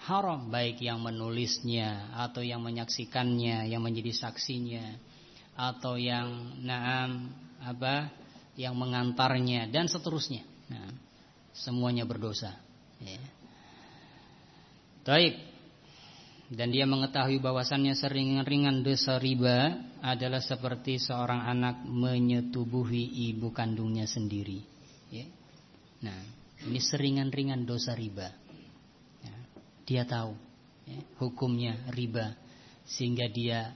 haram, baik yang menulisnya atau yang menyaksikannya, yang menjadi saksinya, atau yang yang mengantarnya dan seterusnya. Nah, semuanya berdosa. Ya. Baik. Dan dia mengetahui bahwasannya seringan-ringan dosa riba adalah seperti seorang anak menyetubuhi ibu kandungnya sendiri. Ya. Nah, ini seringan-ringan dosa riba. Ya, dia tahu, ya, hukumnya riba, sehingga dia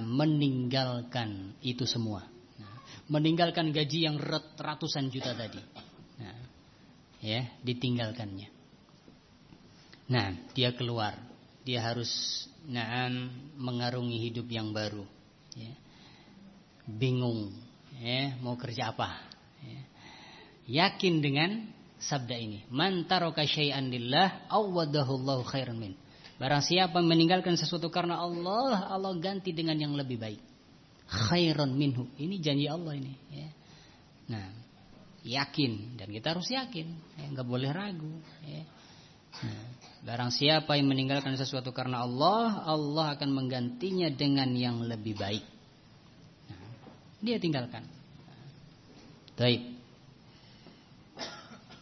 meninggalkan itu semua. Nah, meninggalkan gaji yang ratusan juta tadi. Nah, ya, ditinggalkannya. Nah, dia keluar. Dia harus mengarungi hidup yang baru. Ya. Bingung, ya, mau kerja apa? Ya. Yakin dengan sabda ini, man taraka syai'an lillah awadahullahu khairan min. Barang siapa meninggalkan sesuatu karena Allah, Allah ganti dengan yang lebih baik. Khairan minhu. Ini janji Allah ini, ya. Nah, yakin, dan kita harus yakin, ya, enggak boleh ragu, ya. Nah, barang siapa yang meninggalkan sesuatu karena Allah, Allah akan menggantinya dengan yang lebih baik. Nah, dia tinggalkan. Baik.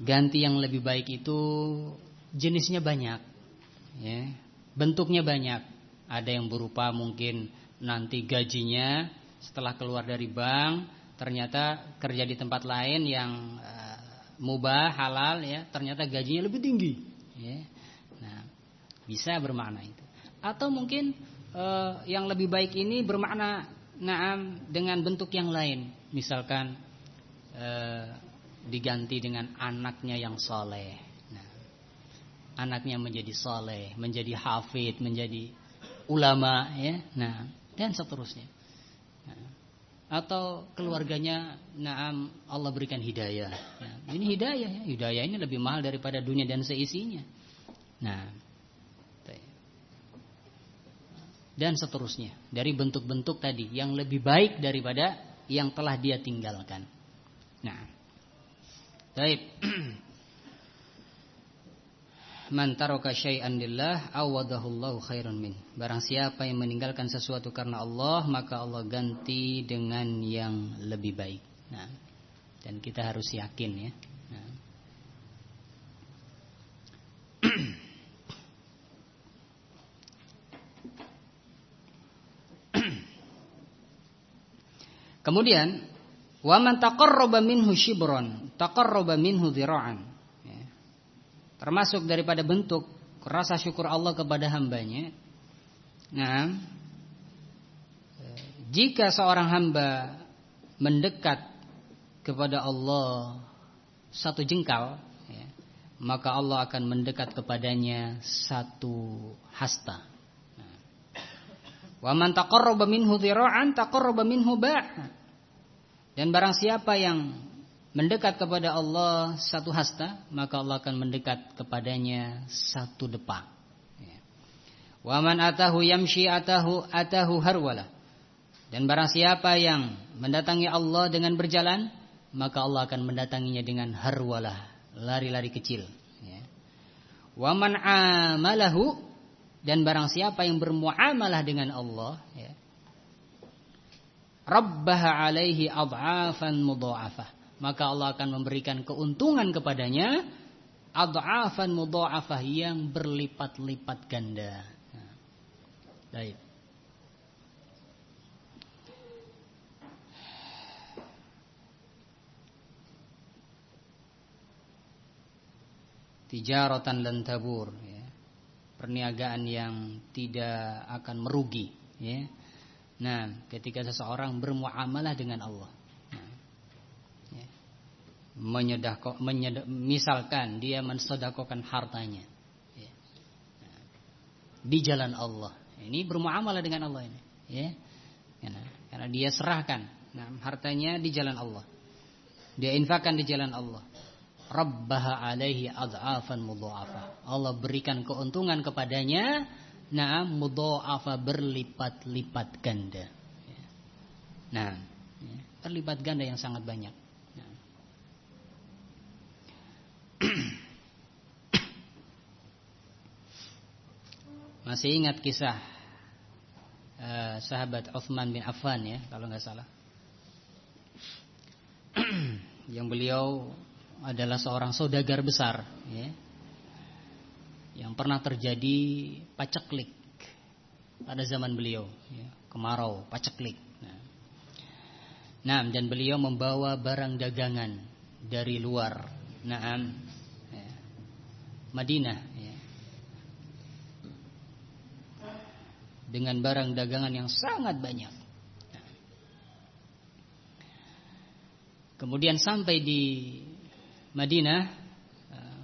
Ganti yang lebih baik itu jenisnya banyak, ya. Bentuknya banyak. Ada yang berupa mungkin nanti gajinya setelah keluar dari bank ternyata kerja di tempat lain yang mubah, halal, ya, ternyata gajinya lebih tinggi, ya. Nah, bisa bermakna itu. Atau mungkin yang lebih baik ini bermakna dengan bentuk yang lain. Misalkan diganti dengan anaknya yang soleh. Nah, anaknya menjadi soleh, menjadi hafid, menjadi ulama, ya. Nah, dan seterusnya. Nah, atau keluarganya, Allah berikan hidayah. Nah, ini hidayah, ya. Hidayah ini lebih mahal daripada dunia dan seisinya. Nah, dan seterusnya. Dari bentuk-bentuk tadi yang lebih baik daripada yang telah dia tinggalkan. Nah, baik. Man taraka syai'an lillah awadahullahu khairan min. Barang siapa yang meninggalkan sesuatu karena Allah, maka Allah ganti dengan yang lebih baik. Nah, dan kita harus yakin, ya. Nah. Kemudian wa man taqarraba minhu shibran taqarraba minhu dhira'an, ya. Termasuk daripada bentuk rasa syukur Allah kepada hambanya. Nah, jika seorang hamba mendekat kepada Allah satu jengkal, ya, maka Allah akan mendekat kepadanya satu hasta. Wa man taqarraba minhu dhira'an taqarraba minhu ba'. Dan barang siapa yang mendekat kepada Allah satu hasta, maka Allah akan mendekat kepadanya satu depa. Wa man atahu yamshi atahu harwalah. Dan barang siapa yang mendatangi Allah dengan berjalan, maka Allah akan mendatanginya dengan harwalah, lari-lari kecil. Ya. Wa man amalahu, dan barang siapa yang bermuamalah dengan Allah, ya, rabbaha alaihi ad'afan mudha'afah, maka Allah akan memberikan keuntungan kepadanya ad'afan mudha'afah, yang berlipat-lipat ganda. Baik. Tijaratan lan tabur, ya. Perniagaan yang tidak akan merugi, ya. Nah, ketika seseorang bermuamalah dengan Allah, nah, ya, misalkan dia mensedekahkan hartanya, ya, nah, di jalan Allah. Ini bermuamalah dengan Allah ini, ya. Karena dia serahkan, nah, hartanya di jalan Allah. Dia infakkan di jalan Allah. Rabbaha alaihi ad'afan mudha'afah. Allah berikan keuntungan kepadanya, nah, mudha'afah, berlipat-lipat ganda. Nah, berlipat ganda yang sangat banyak. Nah. Masih ingat kisah sahabat Utsman bin Affan, ya, kalau nggak salah, yang beliau adalah seorang saudagar besar, ya, yang pernah terjadi paceklik pada zaman beliau, ya, kemarau, paceklik. Nah, dan beliau membawa barang dagangan dari luar, ya, Madinah, ya, dengan barang dagangan yang sangat banyak. Nah, kemudian sampai di Madinah,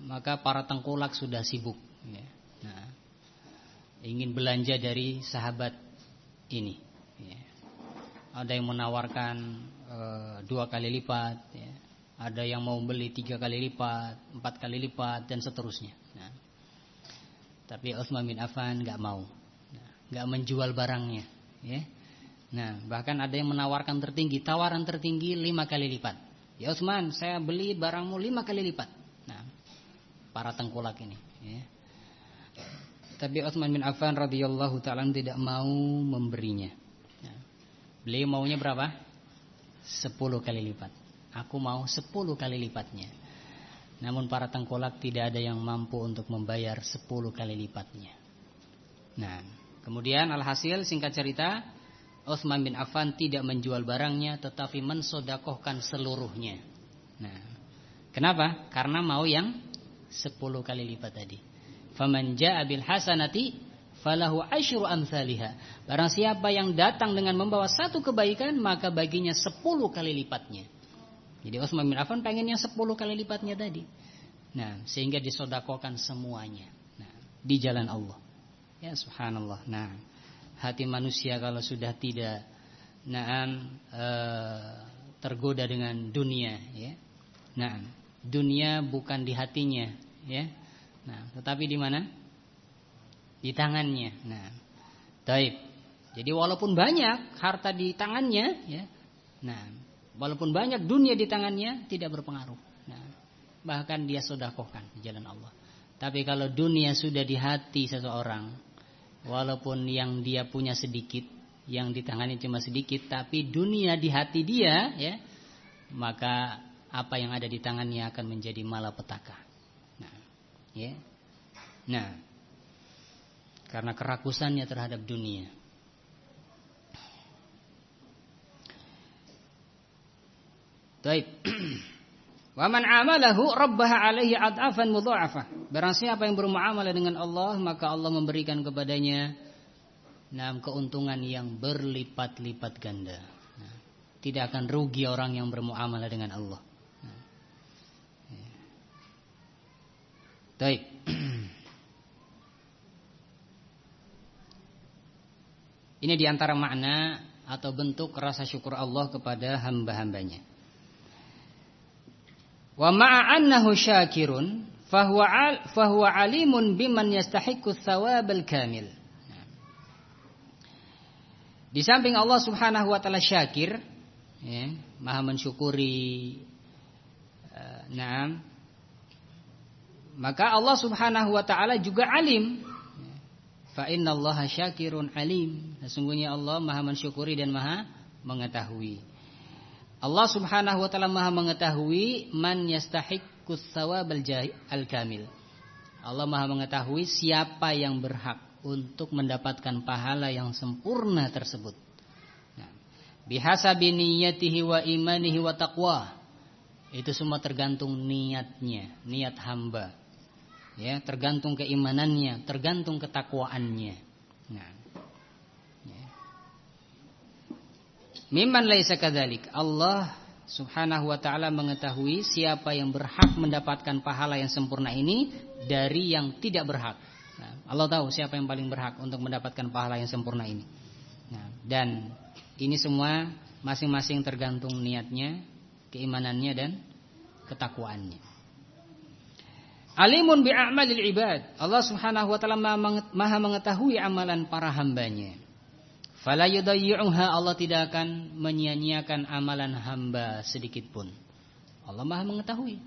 maka para tengkulak sudah sibuk, ya. Nah, ingin belanja dari sahabat ini, ya. Ada yang menawarkan 2 kali lipat, ya. Ada yang mau beli 3 kali lipat, 4 kali lipat, dan seterusnya. Nah, tapi Utsman bin Affan nggak mau, nggak menjual barangnya, ya. Nah, bahkan ada yang menawarkan tertinggi, tawaran tertinggi 5 kali lipat. Ya Utsman, saya beli barangmu 5 kali lipat. Nah, para tengkulak ini, ya. Tapi Utsman bin Affan radhiyallahu ta'ala tidak mau memberinya. Nah, beliau maunya berapa? 10 kali lipat. Aku mau 10 kali lipatnya. Namun para tengkulak tidak ada yang mampu untuk membayar 10 kali lipatnya. Nah, kemudian alhasil, singkat cerita, Utsman bin Affan tidak menjual barangnya, tetapi mensodakohkan seluruhnya. Nah, kenapa? Karena mau yang 10 kali lipat tadi. Faman jaa bil hasanati falahu asyru amsalihha. Barang siapa yang datang dengan membawa 1 kebaikan, maka baginya 10 kali lipatnya. Jadi Utsman bin Affan pengennya 10 kali lipatnya tadi. Nah, sehingga disodakohkan semuanya, nah, di jalan Allah. Ya subhanallah. Nah, hati manusia kalau sudah tidak tergoda dengan dunia, ya. Nah, dunia bukan di hatinya, ya. Nah, tetapi di mana? Di tangannya. Nah, taib. Jadi walaupun banyak harta di tangannya, ya. Nah, walaupun banyak dunia di tangannya, tidak berpengaruh. Nah, bahkan dia sedekahkan di jalan Allah. Tapi kalau dunia sudah di hati seseorang, walaupun yang dia punya sedikit, yang di tangannya cuma sedikit, tapi dunia di hati dia, ya, maka apa yang ada di tangannya akan menjadi malapetaka. Nah, ya. Nah, karena kerakusannya terhadap dunia. Baik. Wa man amalahu rabbaha alaihi ad'afan mudha'afah. Barang siapa yang bermuamalah dengan Allah, maka Allah memberikan kepadanya keuntungan yang berlipat-lipat ganda. Nah, tidak akan rugi orang yang bermuamalah dengan Allah. Nah, ya. Baik. Ini diantara makna atau bentuk rasa syukur Allah kepada hamba-hambanya. Wa ma'a annahu syakirun fahuwa alimun biman yastahiqqu tsawabal kamil. Di samping Allah Subhanahu wa taala syakir, ya, Maha mensyukuri, maka Allah Subhanahu wa taala juga alim. Fa innallaha syakirun alim. Sesungguhnya Allah Maha mensyukuri dan Maha mengetahui. Allah Subhanahu wa taala Maha mengetahui man yastahiqqus tsawabal kamil. Allah Maha mengetahui siapa yang berhak untuk mendapatkan pahala yang sempurna tersebut. Bihasabi niyyatihi wa imanihi wa taqwa. Itu semua tergantung niatnya, niat hamba. Ya, tergantung keimanannya, tergantung ketakwaannya. Nah. Ya. Mimman laisa kadzalik. Allah Subhanahu wa taala mengetahui siapa yang berhak mendapatkan pahala yang sempurna ini dari yang tidak berhak. Nah, Allah tahu siapa yang paling berhak untuk mendapatkan pahala yang sempurna ini. Nah, dan ini semua masing-masing tergantung niatnya, keimanannya dan ketakwaannya. Alimun bi a'malil ibad. Allah Subhanahu wa taala Maha mengetahui amalan para hambanya. Fala yudayyuha, Allah tidak akan menyia-nyiakan amalan hamba sedikit pun. Allah Maha mengetahui.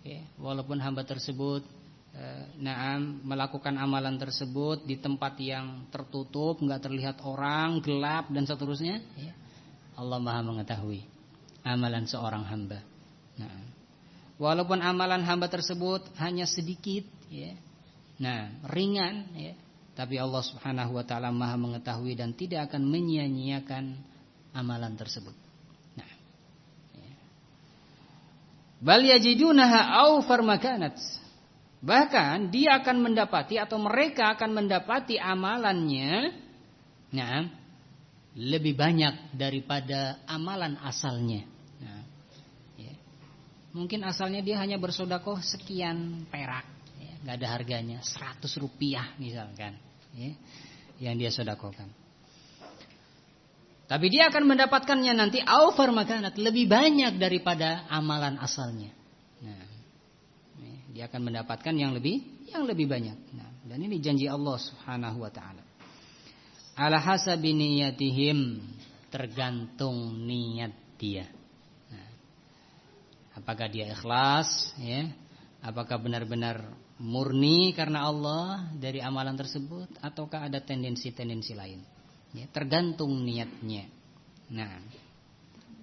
Ya, walaupun hamba tersebut melakukan amalan tersebut di tempat yang tertutup, enggak terlihat orang, gelap dan seterusnya, ya, Allah Maha mengetahui amalan seorang hamba. Nah, walaupun amalan hamba tersebut hanya sedikit, ya, ringan, ya, tapi Allah Subhanahu wa taala Maha mengetahui dan tidak akan menyia-nyiakan amalan tersebut. Nah, ya. Bal yajidunaha awfar makanat. Bahkan dia akan mendapati atau mereka akan mendapati amalannya, lebih banyak daripada amalan asalnya. Nah, ya. Mungkin asalnya dia hanya bersedekah sekian perak, ya, nggak ada harganya, 100 rupiah misalkan, ya, yang dia sedekahkan. Tapi dia akan mendapatkannya nanti aufar makanat, lebih banyak daripada amalan asalnya. Nah, dia akan mendapatkan yang lebih banyak. Nah, dan ini janji Allah Subhanahu wa taala. Ala hasabi niyatihim, tergantung niat dia. Nah, apakah dia ikhlas, ya? Apakah benar-benar murni karena Allah dari amalan tersebut, ataukah ada tendensi-tendensi lain? Ya, tergantung niatnya. Nah,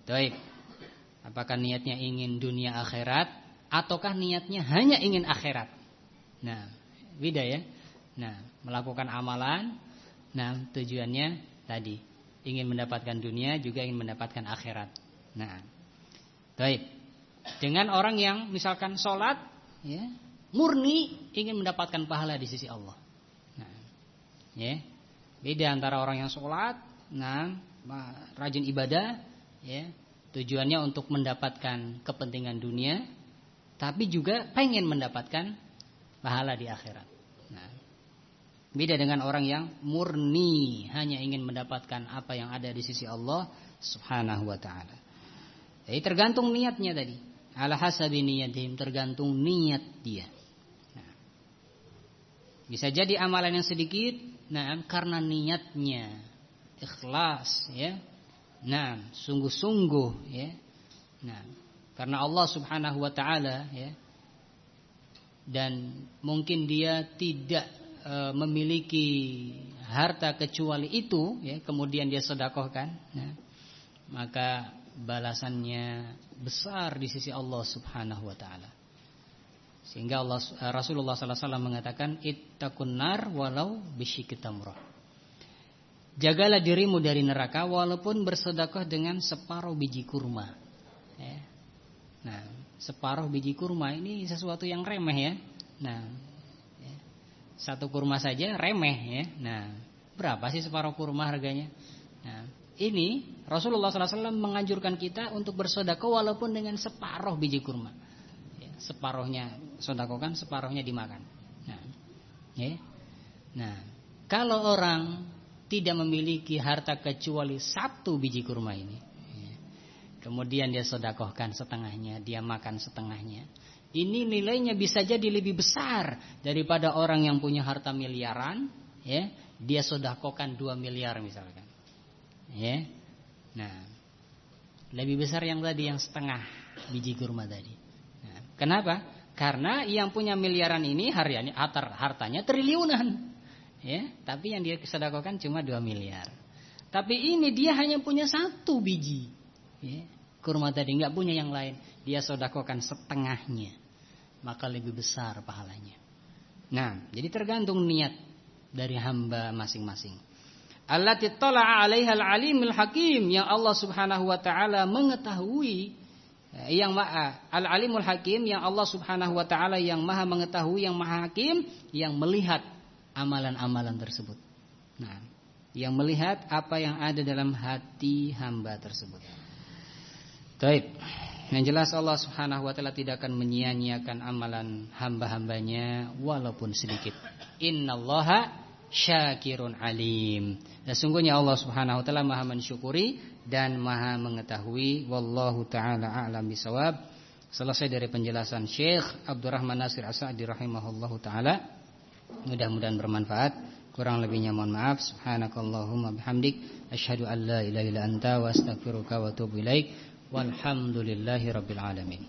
baik. Apakah niatnya ingin dunia akhirat, ataukah niatnya hanya ingin akhirat? Nah, beda ya. Nah, melakukan amalan, tujuannya tadi ingin mendapatkan dunia, juga ingin mendapatkan akhirat. Nah, baik. Dengan orang yang misalkan sholat, ya, murni ingin mendapatkan pahala di sisi Allah. Nah, ya, beda antara orang yang sholat, rajin ibadah, ya, tujuannya untuk mendapatkan kepentingan dunia, tapi juga pengen mendapatkan pahala di akhirat. Nah, beda dengan orang yang murni hanya ingin mendapatkan apa yang ada di sisi Allah Subhanahu wa taala. Jadi tergantung niatnya tadi. Ala hasabi niyatihim, tergantung niat dia. Nah, bisa jadi amalan yang sedikit, karena niatnya ikhlas, ya. Nah, sungguh-sungguh, ya. Nah, karena Allah Subhanahu wa taala, ya. Dan mungkin dia tidak memiliki harta kecuali itu, ya, kemudian dia sedekahkan, ya, maka balasannya besar di sisi Allah Subhanahu wa taala. Sehingga Rasulullah sallallahu alaihi wasallam mengatakan, ittaqun nar walau bisyikki tamrah. Jagalah dirimu dari neraka walaupun bersedekah dengan separuh biji kurma, ya. Nah, separuh biji kurma ini sesuatu yang remeh, ya. Nah, ya, satu kurma saja remeh, ya. Nah, berapa sih separuh kurma harganya? Nah, ini Rasulullah SAW menganjurkan kita untuk bersedekah walaupun dengan separuh biji kurma. Ya, separuhnya sedekahkan, separuhnya dimakan. Nah, ya. Nah, kalau orang tidak memiliki harta kecuali satu biji kurma ini, kemudian dia sedekahkan setengahnya, dia makan setengahnya, ini nilainya bisa jadi lebih besar daripada orang yang punya harta miliaran, ya, dia sedekahkan 2 miliar misalkan. Ya. Nah, lebih besar yang tadi, yang setengah biji kurma tadi. Nah, kenapa? Karena yang punya miliaran ini hartanya triliunan. Ya, tapi yang dia sedekahkan cuma 2 miliar. Tapi ini dia hanya punya 1 biji. Ya, kurma tadi, enggak punya yang lain. Dia sedekahkan setengahnya. Maka lebih besar pahalanya. Nah, jadi tergantung niat dari hamba masing-masing. Allati tala'a 'alaiha al-'alimul hakim, yang Allah Subhanahu wa taala mengetahui, yang al-'alimul hakim, yang Allah Subhanahu wa taala yang Maha mengetahui, yang Maha Hakim, yang melihat amalan-amalan tersebut. Nah, yang melihat apa yang ada dalam hati hamba tersebut. Baik. Yang jelas Allah Subhanahu wa taala tidak akan menyia-nyiakan amalan hamba-hambanya walaupun sedikit. Innallaha syakirun alim. Dan sungguhnya Allah Subhanahu wa taala Maha mensyukuri dan Maha mengetahui. Wallahu taala a'lam bisawab. Selesai dari penjelasan Syekh Abdurrahman Nasir As-Sa'di rahimahullahu taala. Mudah-mudahan bermanfaat. Kurang lebihnya mohon maaf. Subhanakallahumma bihamdik asyhadu an la ilaha illa anta wa astaghfiruka wa atubu ilaik. Walhamdulillahirabbil alamin.